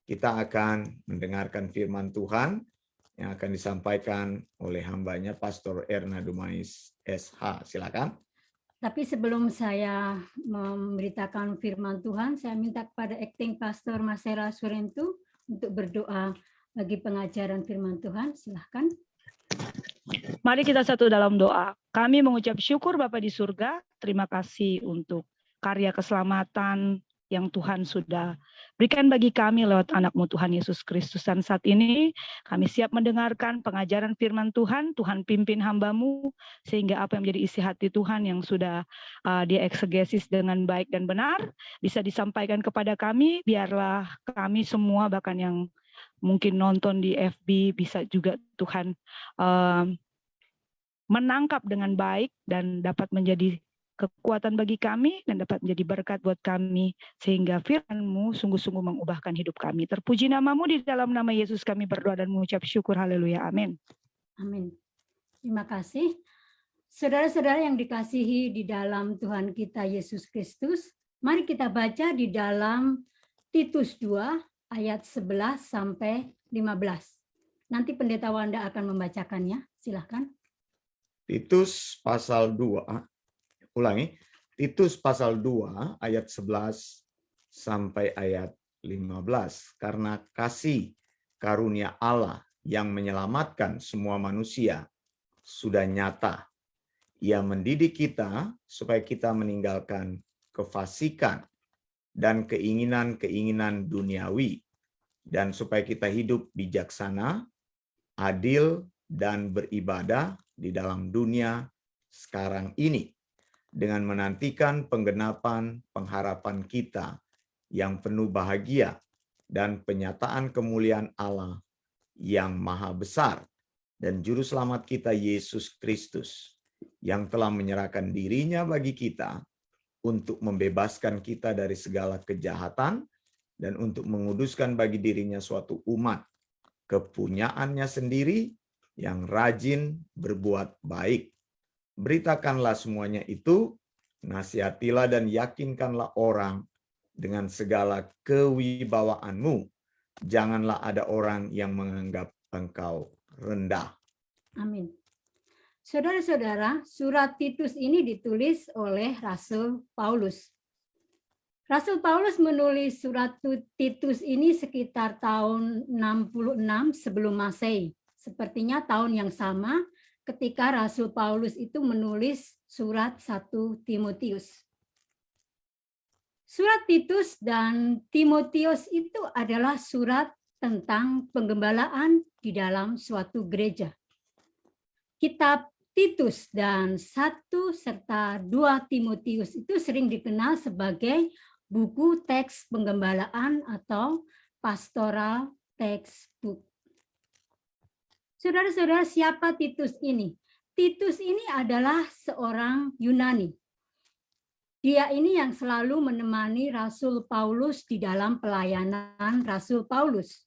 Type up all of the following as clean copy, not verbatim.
kita akan mendengarkan firman Tuhan yang akan disampaikan oleh hambanya Pastor Erna Dumais SH. Silakan. Tapi sebelum saya memberitakan firman Tuhan, saya minta kepada Acting Pastor Marcela Surentu untuk berdoa bagi pengajaran firman Tuhan. Silakan. Mari kita satu dalam doa. Kami mengucap syukur Bapa di surga. Terima kasih untuk karya keselamatan yang Tuhan sudah berikan bagi kami lewat anak-Mu Tuhan Yesus Kristus. Dan saat ini kami siap mendengarkan pengajaran firman Tuhan. Tuhan pimpin hamba-Mu sehingga apa yang menjadi isi hati Tuhan yang sudah dia eksegesis dengan baik dan benar bisa disampaikan kepada kami. Biarlah kami semua bahkan yang mungkin nonton di FB bisa juga Tuhan menangkap dengan baik dan dapat menjadi kekuatan bagi kami dan dapat menjadi berkat buat kami sehingga firman-Mu sungguh-sungguh mengubahkan hidup kami. Terpuji nama-Mu, di dalam nama Yesus kami berdoa dan mengucap syukur. Haleluya. Amin. Amin. Terima kasih. Saudara-saudara yang dikasihi di dalam Tuhan kita Yesus Kristus, mari kita baca di dalam Titus 2 ayat 11 sampai 15. Nanti Pendeta Wanda akan membacakannya. Silahkan. Titus pasal 2. Ulangi, Titus pasal 2 ayat 11 sampai ayat 15. Karena kasih karunia Allah yang menyelamatkan semua manusia sudah nyata. Ia mendidik kita supaya kita meninggalkan kefasikan dan keinginan-keinginan duniawi, dan supaya kita hidup bijaksana, adil, dan beribadah di dalam dunia sekarang ini, dengan menantikan penggenapan pengharapan kita yang penuh bahagia dan penyataan kemuliaan Allah yang maha besar dan juru selamat kita Yesus Kristus, yang telah menyerahkan dirinya bagi kita untuk membebaskan kita dari segala kejahatan dan untuk menguduskan bagi dirinya suatu umat kepunyaannya sendiri yang rajin berbuat baik. Beritakanlah semuanya itu, nasihatilah dan yakinkanlah orang dengan segala kewibawaanmu. Janganlah ada orang yang menganggap engkau rendah. Amin. Saudara-saudara, surat Titus ini ditulis oleh Rasul Paulus. Rasul Paulus menulis surat Titus ini sekitar tahun 66 sebelum Masehi. Sepertinya tahun yang sama ketika Rasul Paulus itu menulis surat 1 Timotius. Surat Titus dan Timotius itu adalah surat tentang penggembalaan di dalam suatu gereja. Kitab Titus dan 1 serta 2 Timotius itu sering dikenal sebagai buku teks penggembalaan atau pastoral textbook. Saudara-saudara, siapa Titus ini? Titus ini adalah seorang Yunani. Dia ini yang selalu menemani Rasul Paulus di dalam pelayanan Rasul Paulus.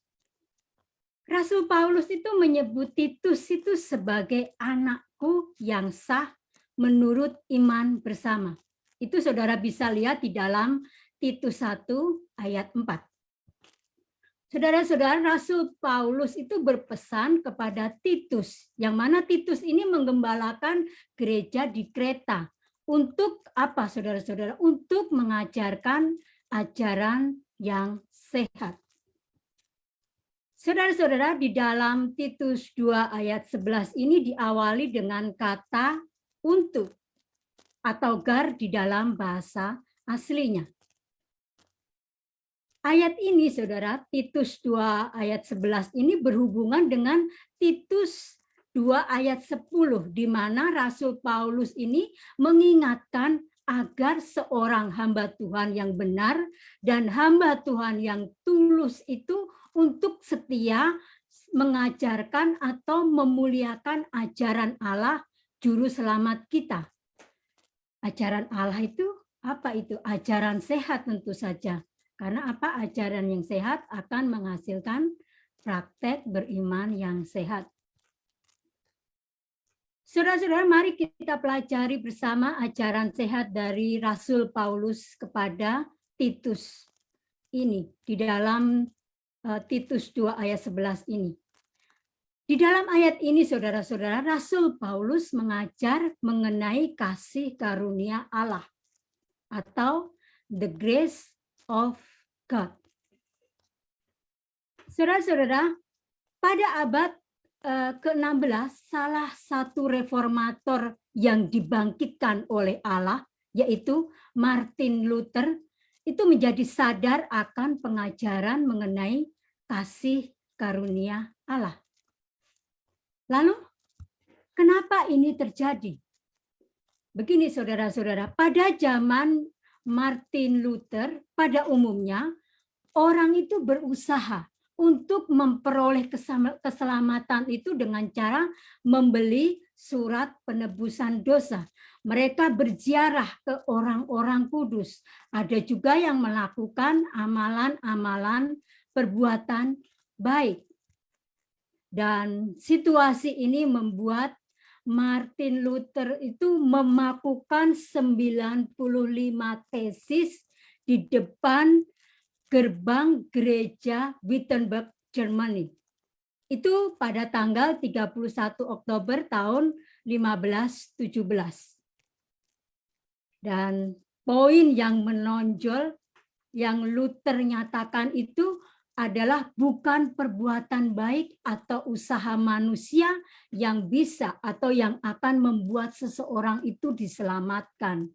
Rasul Paulus itu menyebut Titus itu sebagai anakku yang sah menurut iman bersama. Itu saudara bisa lihat di dalam Titus 1 ayat 4. Saudara-saudara, Rasul Paulus itu berpesan kepada Titus, yang mana Titus ini menggembalakan gereja di Kreta. Untuk apa, saudara-saudara? Untuk mengajarkan ajaran yang sehat. Saudara-saudara, di dalam Titus 2 ayat 11 ini diawali dengan kata untuk atau gar di dalam bahasa aslinya. Ayat ini, saudara, Titus 2 ayat 11 ini berhubungan dengan Titus 2 ayat 10, di mana Rasul Paulus ini mengingatkan agar seorang hamba Tuhan yang benar dan hamba Tuhan yang tulus itu untuk setia mengajarkan atau memuliakan ajaran Allah, Juru Selamat kita. Ajaran Allah itu apa itu? Ajaran sehat tentu saja. Karena apa? Ajaran yang sehat akan menghasilkan praktek beriman yang sehat. Saudara-saudara, mari kita pelajari bersama ajaran sehat dari Rasul Paulus kepada Titus ini. Di dalam Titus 2 ayat 11 ini. Di dalam ayat ini, saudara-saudara, Rasul Paulus mengajar mengenai kasih karunia Allah atau the grace of God. Saudara-saudara, pada abad ke-16, salah satu reformator yang dibangkitkan oleh Allah, yaitu Martin Luther, itu menjadi sadar akan pengajaran mengenai kasih karunia Allah. Lalu, kenapa ini terjadi? Begini saudara-saudara, pada zaman Martin Luther, pada umumnya, orang itu berusaha untuk memperoleh keselamatan itu dengan cara membeli surat penebusan dosa. Mereka berziarah ke orang-orang kudus. Ada juga yang melakukan amalan-amalan perbuatan baik. Dan situasi ini membuat Martin Luther itu memakukan 95 tesis di depan gerbang gereja Wittenberg, Germany. Itu pada tanggal 31 Oktober tahun 1517. Dan poin yang menonjol yang Luther nyatakan itu adalah bukan perbuatan baik atau usaha manusia yang bisa atau yang akan membuat seseorang itu diselamatkan.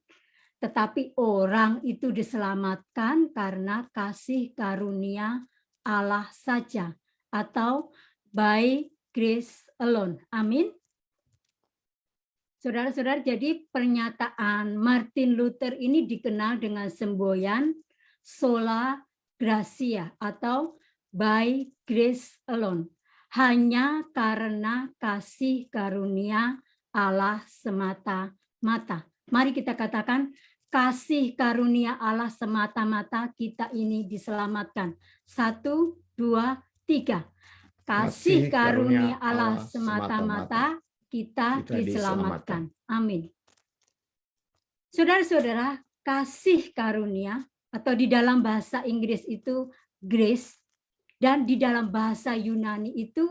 Tetapi orang itu diselamatkan karena kasih karunia Allah saja atau by grace alone. Amin. Saudara-saudara, jadi pernyataan Martin Luther ini dikenal dengan semboyan sola gratia atau by grace alone. Hanya karena kasih karunia Allah semata-mata. Mari kita katakan, kasih karunia Allah semata-mata kita ini diselamatkan. 1, 2, 3. Kasih karunia Allah semata-mata kita diselamatkan. Amin. Saudara-saudara, kasih karunia atau di dalam bahasa Inggris itu grace dan di dalam bahasa Yunani itu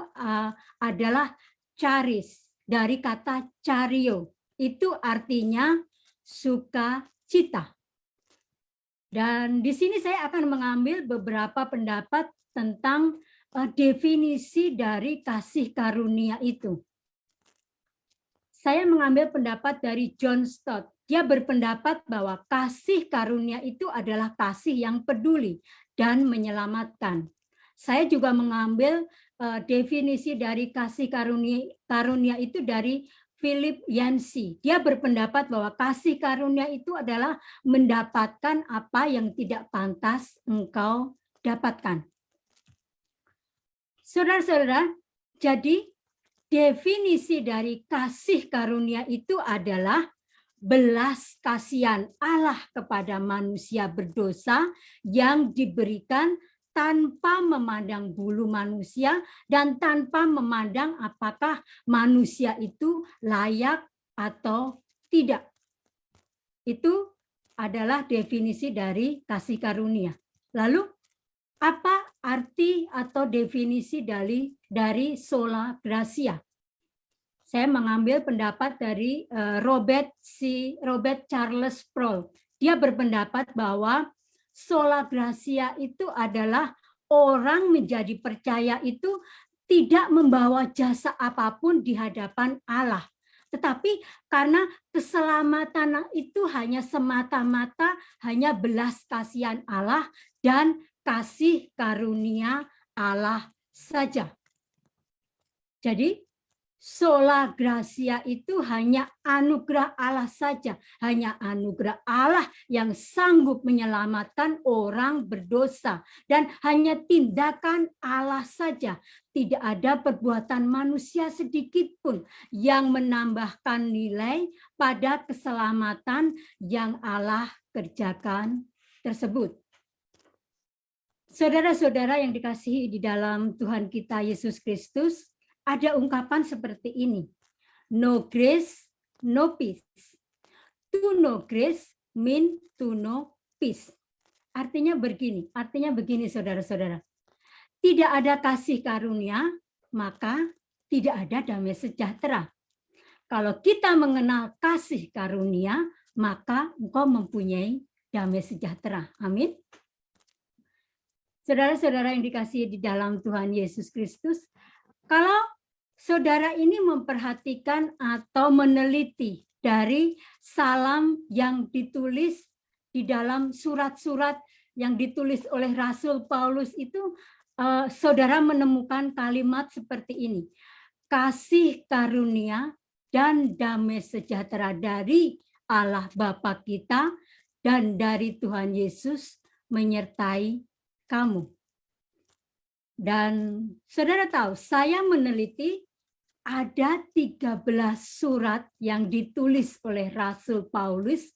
adalah charis, dari kata chario. Itu artinya sukacita. Dan di sini saya akan mengambil beberapa pendapat tentang definisi dari kasih karunia itu. Saya mengambil pendapat dari John Stott. Dia berpendapat bahwa kasih karunia itu adalah kasih yang peduli dan menyelamatkan. Saya juga mengambil definisi dari kasih karunia itu dari Philip Yancey. Dia berpendapat bahwa kasih karunia itu adalah mendapatkan apa yang tidak pantas engkau dapatkan. Saudara-saudara, jadi definisi dari kasih karunia itu adalah belas kasihan Allah kepada manusia berdosa yang diberikan tanpa memandang bulu manusia dan tanpa memandang apakah manusia itu layak atau tidak. Itu adalah definisi dari kasih karunia. Lalu apa arti atau definisi dari sola gratia? Saya mengambil pendapat dari Robert Charles Sproul. Dia berpendapat bahwa sola gratia itu adalah orang menjadi percaya itu tidak membawa jasa apapun di hadapan Allah. Tetapi karena keselamatan itu hanya semata-mata hanya belas kasihan Allah dan kasih karunia Allah saja. Jadi sola gratia itu hanya anugerah Allah saja, hanya anugerah Allah yang sanggup menyelamatkan orang berdosa dan hanya tindakan Allah saja. Tidak ada perbuatan manusia sedikit pun yang menambahkan nilai pada keselamatan yang Allah kerjakan tersebut. Saudara-saudara yang dikasihi di dalam Tuhan kita Yesus Kristus, ada ungkapan seperti ini. No grace, no peace. To know grace mean to know peace. Artinya begini saudara-saudara. tidak ada kasih karunia, maka tidak ada damai sejahtera. Kalau kita mengenal kasih karunia, maka engkau mempunyai damai sejahtera. Amin. Saudara-saudara yang dikasihi di dalam Tuhan Yesus Kristus, kalau saudara ini memperhatikan atau meneliti dari salam yang ditulis di dalam surat-surat yang ditulis oleh Rasul Paulus itu, saudara menemukan kalimat seperti ini. Kasih karunia dan damai sejahtera dari Allah Bapa kita dan dari Tuhan Yesus menyertai kamu. Dan saudara tahu, saya meneliti ada 13 surat yang ditulis oleh Rasul Paulus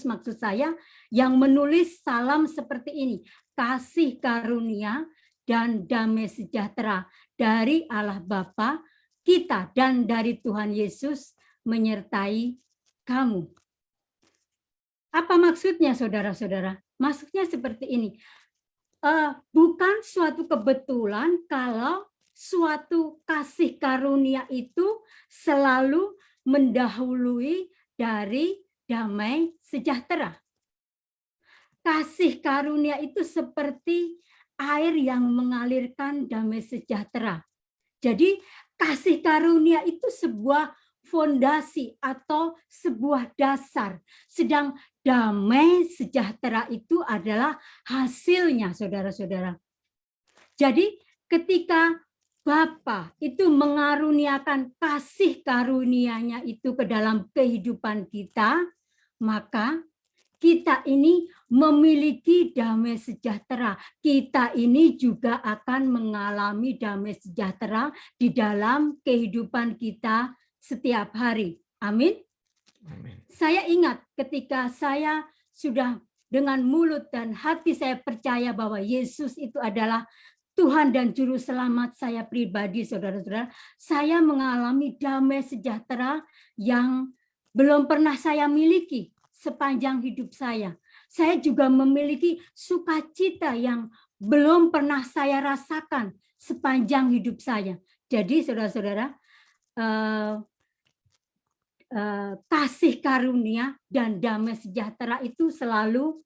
maksud saya, yang menulis salam seperti ini. Kasih karunia dan damai sejahtera dari Allah Bapa kita dan dari Tuhan Yesus menyertai kamu. Apa maksudnya, saudara-saudara? Maksudnya seperti ini. Bukan suatu kebetulan kalau suatu kasih karunia itu selalu mendahului dari damai sejahtera. Kasih karunia itu seperti air yang mengalirkan damai sejahtera. Jadi kasih karunia itu sebuah fondasi atau sebuah dasar. Sedang damai sejahtera itu adalah hasilnya, saudara-saudara. Jadi ketika Bapa itu mengaruniakan kasih karunia-Nya itu ke dalam kehidupan kita, maka kita ini memiliki damai sejahtera. Kita ini juga akan mengalami damai sejahtera di dalam kehidupan kita setiap hari. Amin. Amin. Saya ingat ketika saya sudah dengan mulut dan hati saya percaya bahwa Yesus itu adalah Tuhan dan Juru Selamat saya pribadi, saudara-saudara. Saya mengalami damai sejahtera yang belum pernah saya miliki sepanjang hidup saya. Saya juga memiliki sukacita yang belum pernah saya rasakan sepanjang hidup saya. Jadi saudara-saudara, kasih karunia dan damai sejahtera itu selalu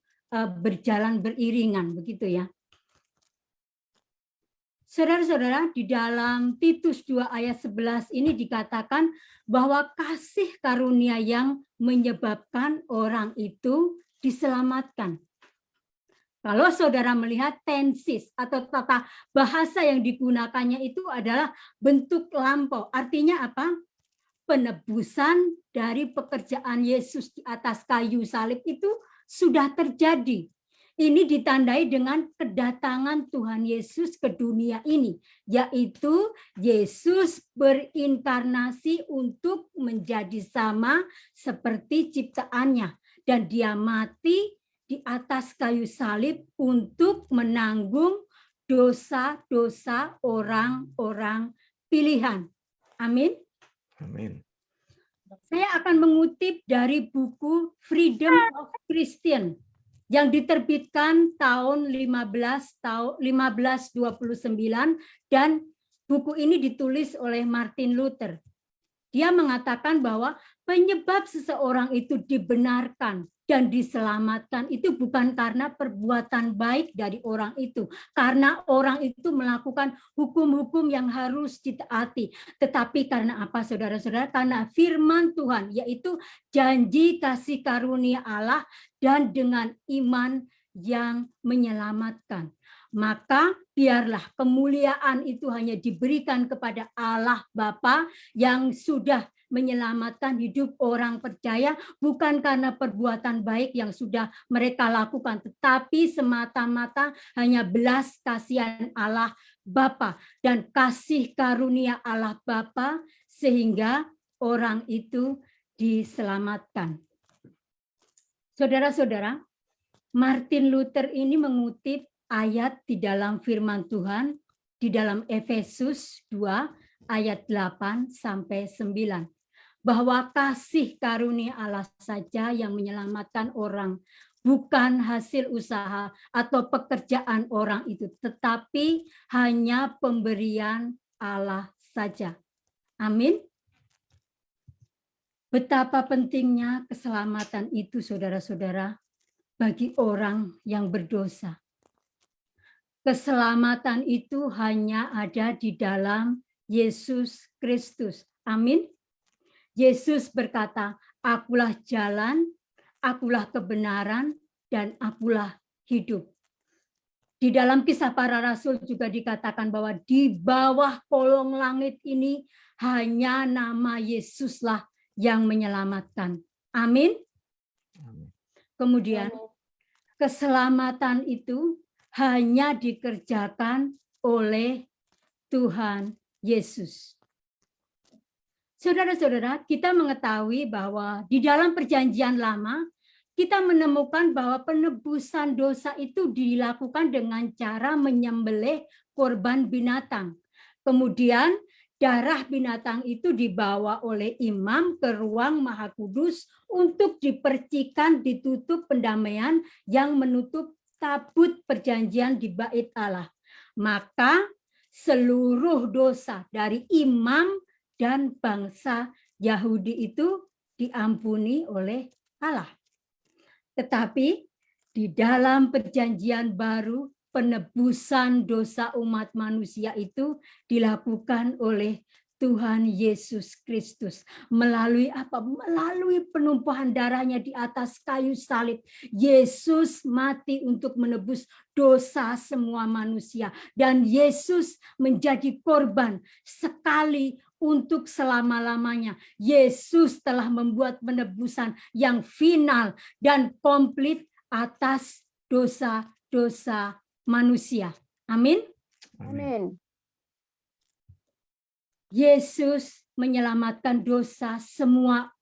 berjalan beriringan, begitu ya. Saudara-saudara, di dalam Titus 2 ayat 11 ini dikatakan bahwa kasih karunia yang menyebabkan orang itu diselamatkan. Kalau saudara melihat tensis atau tata bahasa yang digunakannya itu adalah bentuk lampau. Artinya apa? Penebusan dari pekerjaan Yesus di atas kayu salib itu sudah terjadi. Ini ditandai dengan kedatangan Tuhan Yesus ke dunia ini, yaitu Yesus berinkarnasi untuk menjadi sama seperti ciptaannya, dan Dia mati di atas kayu salib untuk menanggung dosa-dosa orang-orang pilihan. Amin. Amin. Saya akan mengutip dari buku Freedom of Christian yang diterbitkan tahun 1529, dan buku ini ditulis oleh Martin Luther. Dia mengatakan bahwa penyebab seseorang itu dibenarkan dan diselamatkan itu bukan karena perbuatan baik dari orang itu, karena orang itu melakukan hukum-hukum yang harus ditaati, tetapi karena apa, saudara-saudara? Karena firman Tuhan, yaitu janji kasih karunia Allah dan dengan iman yang menyelamatkan. Maka biarlah kemuliaan itu hanya diberikan kepada Allah Bapa yang sudah menyelamatkan hidup orang percaya, bukan karena perbuatan baik yang sudah mereka lakukan, tetapi semata-mata hanya belas kasihan Allah Bapa dan kasih karunia Allah Bapa sehingga orang itu diselamatkan. Saudara-saudara, Martin Luther ini mengutip ayat di dalam firman Tuhan di dalam Efesus 2 ayat 8 sampai 9. Bahwa kasih karunia Allah saja yang menyelamatkan orang, bukan hasil usaha atau pekerjaan orang itu, tetapi hanya pemberian Allah saja. Amin. Betapa pentingnya keselamatan itu, saudara-saudara, bagi orang yang berdosa. Keselamatan itu hanya ada di dalam Yesus Kristus. Amin. Yesus berkata, "Akulah jalan, akulah kebenaran, dan akulah hidup." Di dalam Kisah Para Rasul juga dikatakan bahwa di bawah kolong langit ini hanya nama Yesuslah yang menyelamatkan. Amin. Kemudian keselamatan itu hanya dikerjakan oleh Tuhan Yesus. Saudara-saudara, kita mengetahui bahwa di dalam Perjanjian Lama kita menemukan bahwa penebusan dosa itu dilakukan dengan cara menyembelih korban binatang. Kemudian darah binatang itu dibawa oleh imam ke ruang Maha Kudus untuk dipercikan di tutup pendamaian yang menutup tabut perjanjian di Bait Allah. Maka seluruh dosa dari imam dan bangsa Yahudi itu diampuni oleh Allah. Tetapi di dalam perjanjian baru, penebusan dosa umat manusia itu dilakukan oleh Tuhan Yesus Kristus. Melalui apa? Melalui penumpahan darahnya di atas kayu salib. Yesus mati untuk menebus dosa semua manusia. Dan Yesus menjadi korban sekali untuk selama-lamanya. Yesus telah membuat penebusan yang final dan komplit atas dosa-dosa manusia. Amin. Amin. Yesus menyelamatkan dosa semua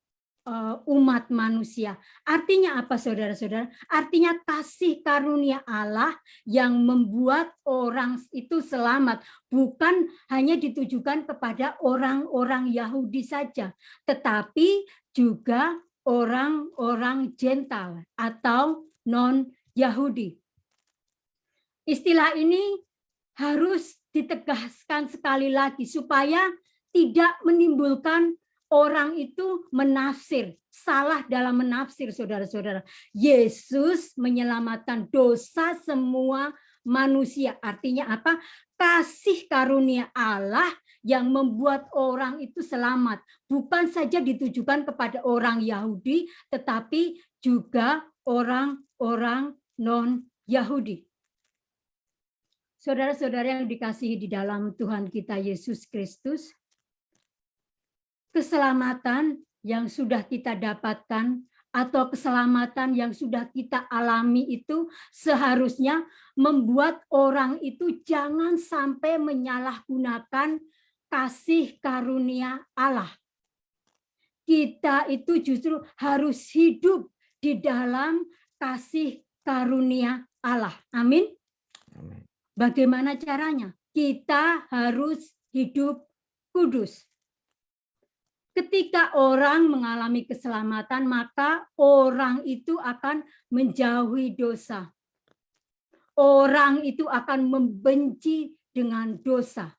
umat manusia. Artinya apa, saudara-saudara? Artinya kasih karunia Allah yang membuat orang itu selamat, bukan hanya ditujukan kepada orang-orang Yahudi saja, tetapi juga orang-orang Gentile atau non-Yahudi. Istilah ini harus ditegaskan sekali lagi supaya tidak menimbulkan orang itu menafsir, salah dalam menafsir, saudara-saudara. Yesus menyelamatkan dosa semua manusia. Artinya apa? Kasih karunia Allah yang membuat orang itu selamat. Bukan saja ditujukan kepada orang Yahudi, tetapi juga orang-orang non-Yahudi. Saudara-saudara yang dikasihi di dalam Tuhan kita Yesus Kristus, keselamatan yang sudah kita dapatkan atau keselamatan yang sudah kita alami itu seharusnya membuat orang itu jangan sampai menyalahgunakan kasih karunia Allah. Kita itu justru harus hidup di dalam kasih karunia Allah. Amin. Bagaimana caranya? Kita harus hidup kudus. Ketika orang mengalami keselamatan, maka orang itu akan menjauhi dosa. Orang itu akan membenci dengan dosa.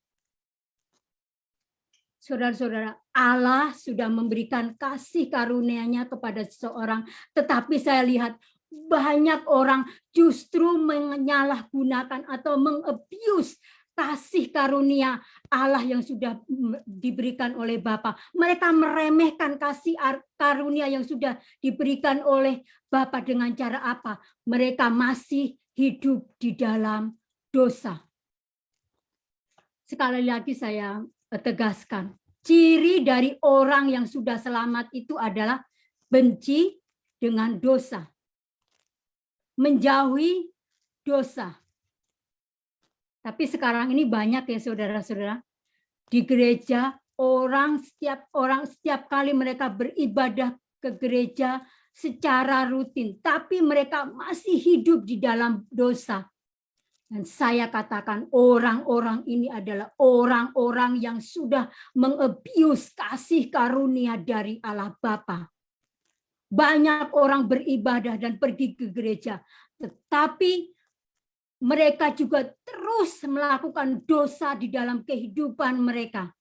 Saudara-saudara, Allah sudah memberikan kasih karunia-Nya kepada seseorang, tetapi saya lihat banyak orang justru menyalahgunakan atau mengabuse kasih karunia Allah yang sudah diberikan oleh Bapa. Mereka meremehkan kasih karunia yang sudah diberikan oleh Bapa dengan cara apa? Mereka masih hidup di dalam dosa. Sekali lagi saya tegaskan, ciri dari orang yang sudah selamat itu adalah benci dengan dosa. Menjauhi dosa. Tapi sekarang ini banyak ya saudara-saudara, di gereja setiap kali mereka beribadah ke gereja secara rutin, tapi mereka masih hidup di dalam dosa. Dan saya katakan orang-orang ini adalah orang-orang yang sudah mengabuse kasih karunia dari Allah Bapa. banyak orang beribadah dan pergi ke gereja, tetapi mereka juga terus melakukan dosa di dalam kehidupan mereka.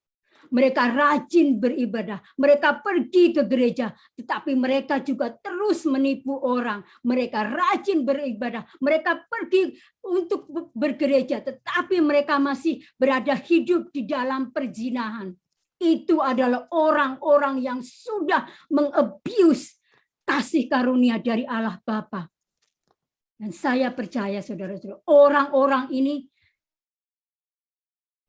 Mereka rajin beribadah, mereka pergi ke gereja, tetapi mereka juga terus menipu orang. Mereka rajin beribadah, mereka pergi untuk bergereja, tetapi mereka masih berada hidup di dalam perzinahan. Itu adalah orang-orang yang sudah mengabuse kasih karunia dari Allah Bapa. Dan saya percaya, saudara-saudara, orang-orang ini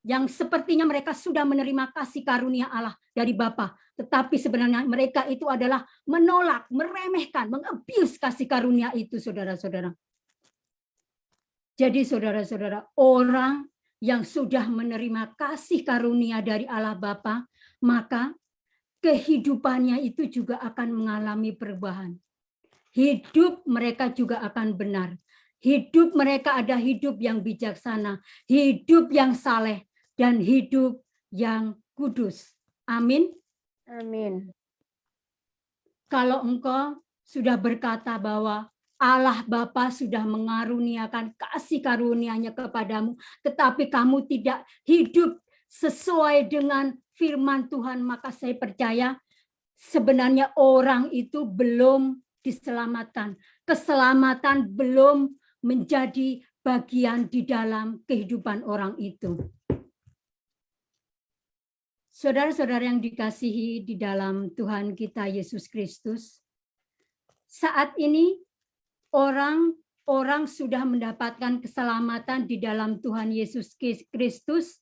yang sepertinya mereka sudah menerima kasih karunia Allah dari Bapa, tetapi sebenarnya mereka itu adalah menolak, meremehkan, mengabuse kasih karunia itu, saudara-saudara. Jadi saudara-saudara, orang yang sudah menerima kasih karunia dari Allah Bapa, maka kehidupannya itu juga akan mengalami perubahan. Hidup mereka juga akan benar. Hidup mereka ada hidup yang bijaksana, hidup yang saleh, dan hidup yang kudus. Amin. Amin. Kalau engkau sudah berkata bahwa Allah Bapa sudah mengaruniakan kasih karunia-Nya kepadamu, tetapi kamu tidak hidup sesuai dengan firman Tuhan, maka saya percaya sebenarnya orang itu belum diselamatkan. Keselamatan belum menjadi bagian di dalam kehidupan orang itu. Saudara-saudara yang dikasihi di dalam Tuhan kita Yesus Kristus, saat ini orang sudah mendapatkan keselamatan di dalam Tuhan Yesus Kristus,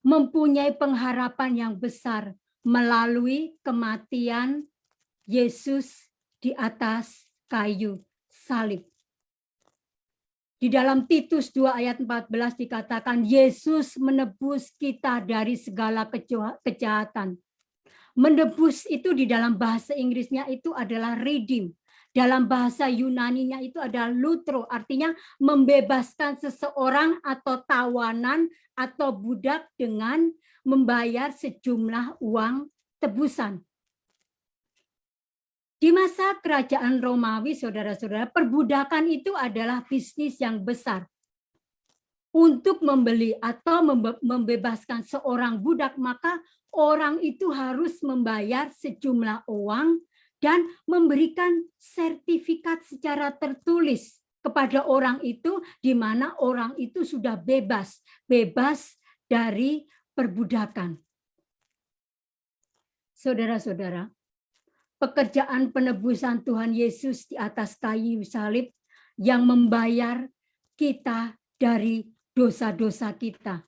mempunyai pengharapan yang besar melalui kematian Yesus di atas kayu salib. Di dalam Titus 2 ayat 14 dikatakan Yesus menebus kita dari segala kejahatan. Menebus itu di dalam bahasa Inggrisnya itu adalah redeem. Dalam bahasa Yunaninya itu adalah lutro, artinya membebaskan seseorang atau tawanan atau budak dengan membayar sejumlah uang tebusan. Di masa kerajaan Romawi, saudara-saudara, perbudakan itu adalah bisnis yang besar. Untuk membeli atau membebaskan seorang budak, maka orang itu harus membayar sejumlah uang dan memberikan sertifikat secara tertulis kepada orang itu, di mana orang itu sudah bebas dari perbudakan. Saudara-saudara, pekerjaan penebusan Tuhan Yesus di atas kayu salib yang membayar kita dari dosa-dosa kita.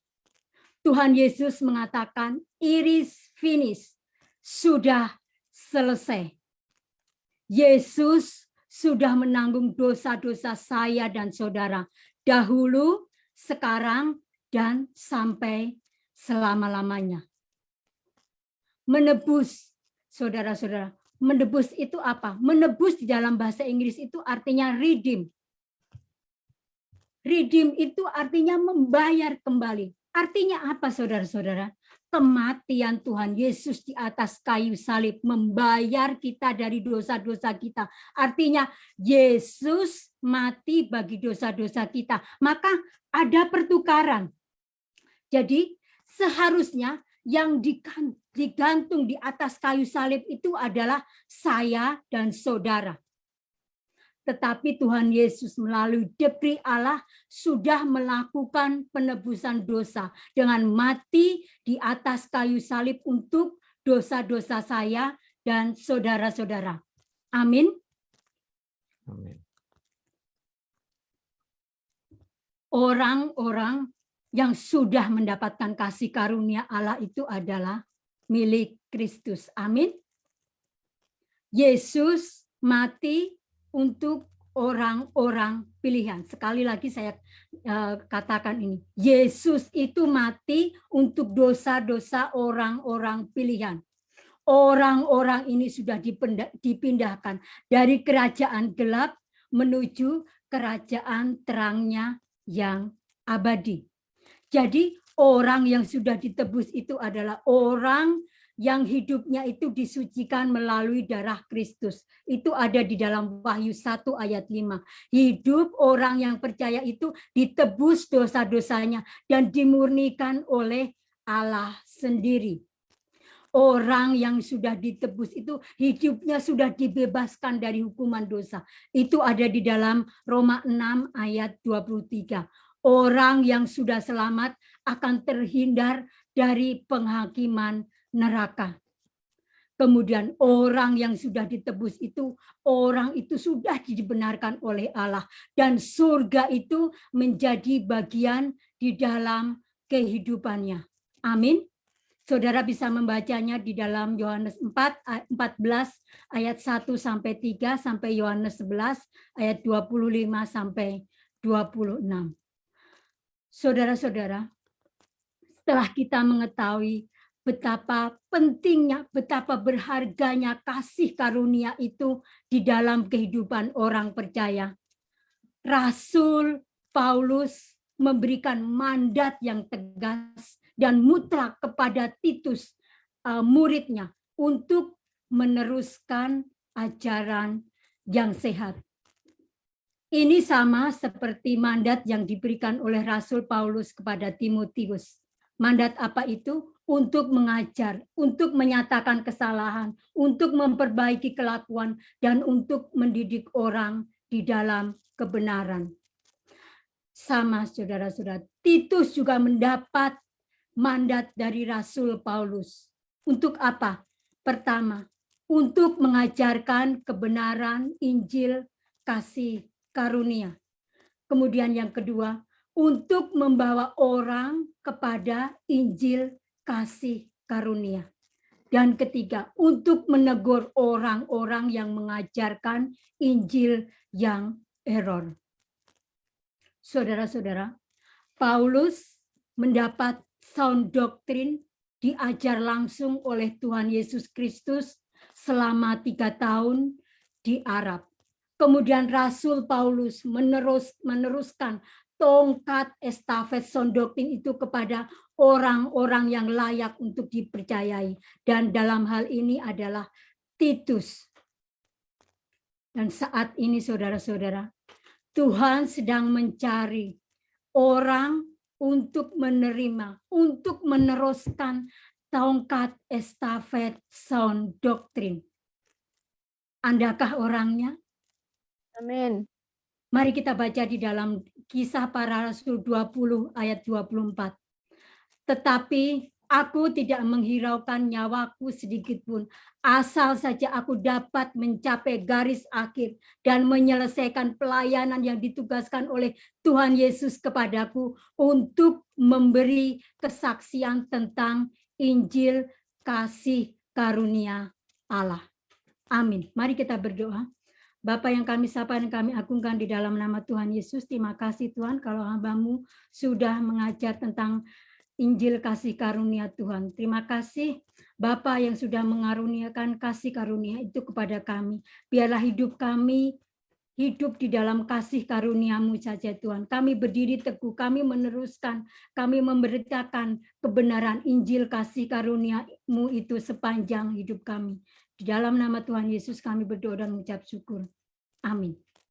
Tuhan Yesus mengatakan, "It is finished," sudah selesai. Yesus sudah menanggung dosa-dosa saya dan saudara dahulu, sekarang, dan sampai selama-lamanya. Menebus, saudara-saudara, menebus itu apa? Menebus di dalam bahasa Inggris itu artinya redeem. Redeem itu artinya membayar kembali. Artinya apa, saudara-saudara? Kematian Tuhan Yesus di atas kayu salib membayar kita dari dosa-dosa kita. Artinya Yesus mati bagi dosa-dosa kita. Maka ada pertukaran. Jadi seharusnya yang digantung di atas kayu salib itu adalah saya dan saudara. Tetapi Tuhan Yesus melalui decree Allah sudah melakukan penebusan dosa dengan mati di atas kayu salib untuk dosa-dosa saya dan saudara-saudara. Amin. Amin. Orang-orang yang sudah mendapatkan kasih karunia Allah itu adalah milik Kristus. Amin. Yesus mati untuk orang-orang pilihan. Sekali lagi saya katakan ini. Yesus itu mati untuk dosa-dosa orang-orang pilihan. Orang-orang ini sudah dipindahkan dari kerajaan gelap menuju kerajaan terangnya yang abadi. Jadi orang yang sudah ditebus itu adalah orang yang hidupnya itu disucikan melalui darah Kristus. Itu ada di dalam Wahyu 1 ayat 5. Hidup orang yang percaya itu ditebus dosa-dosanya dan dimurnikan oleh Allah sendiri. Orang yang sudah ditebus itu hidupnya sudah dibebaskan dari hukuman dosa. Itu ada di dalam Roma 6 ayat 23. Orang yang sudah selamat akan terhindar dari penghakiman neraka. Kemudian orang yang sudah ditebus itu, orang itu sudah dibenarkan oleh Allah. Dan surga itu menjadi bagian di dalam kehidupannya. Amin. Saudara bisa membacanya di dalam Yohanes 14 ayat 1 sampai 3 sampai Yohanes 11 ayat 25 sampai 26. Saudara-saudara, setelah kita mengetahui betapa pentingnya, betapa berharganya kasih karunia itu di dalam kehidupan orang percaya, Rasul Paulus memberikan mandat yang tegas dan mutlak kepada Titus, muridnya, untuk meneruskan ajaran yang sehat. Ini sama seperti mandat yang diberikan oleh Rasul Paulus kepada Timotius. Mandat apa itu? Untuk mengajar, untuk menyatakan kesalahan, untuk memperbaiki kelakuan, dan untuk mendidik orang di dalam kebenaran. Sama saudara-saudara, Titus juga mendapat mandat dari Rasul Paulus. Untuk apa? Pertama, untuk mengajarkan kebenaran Injil kasih karunia. Kemudian yang kedua, untuk membawa orang kepada Injil kasih karunia. Dan ketiga, untuk menegur orang-orang yang mengajarkan Injil yang error. Saudara-saudara, Paulus mendapat sound doktrin diajar langsung oleh Tuhan Yesus Kristus selama 3 tahun di Arab. Kemudian Rasul Paulus meneruskan tongkat estafet sound doktrin itu kepada orang-orang yang layak untuk dipercayai. Dan dalam hal ini adalah Titus. Dan saat ini saudara-saudara, Tuhan sedang mencari orang untuk menerima, untuk meneruskan tongkat estafet sound doktrin. Andakah orangnya? Amin. Mari kita baca di dalam Kisah Para Rasul 20 ayat 24. Tetapi aku tidak menghiraukan nyawaku sedikit pun, asal saja aku dapat mencapai garis akhir dan menyelesaikan pelayanan yang ditugaskan oleh Tuhan Yesus kepadaku untuk memberi kesaksian tentang Injil kasih karunia Allah. Amin. Mari kita berdoa. Bapa yang kami sapa dan kami agungkan di dalam nama Tuhan Yesus, terima kasih Tuhan kalau hamba-Mu sudah mengajar tentang Injil kasih karunia Tuhan. Terima kasih Bapa yang sudah mengaruniakan kasih karunia itu kepada kami. Biarlah hidup kami hidup di dalam kasih karunia-Mu saja Tuhan. Kami berdiri teguh, kami meneruskan, kami memberitakan kebenaran Injil kasih karunia-Mu itu sepanjang hidup kami. Di dalam nama Tuhan Yesus kami berdoa dan mengucap syukur. Amin.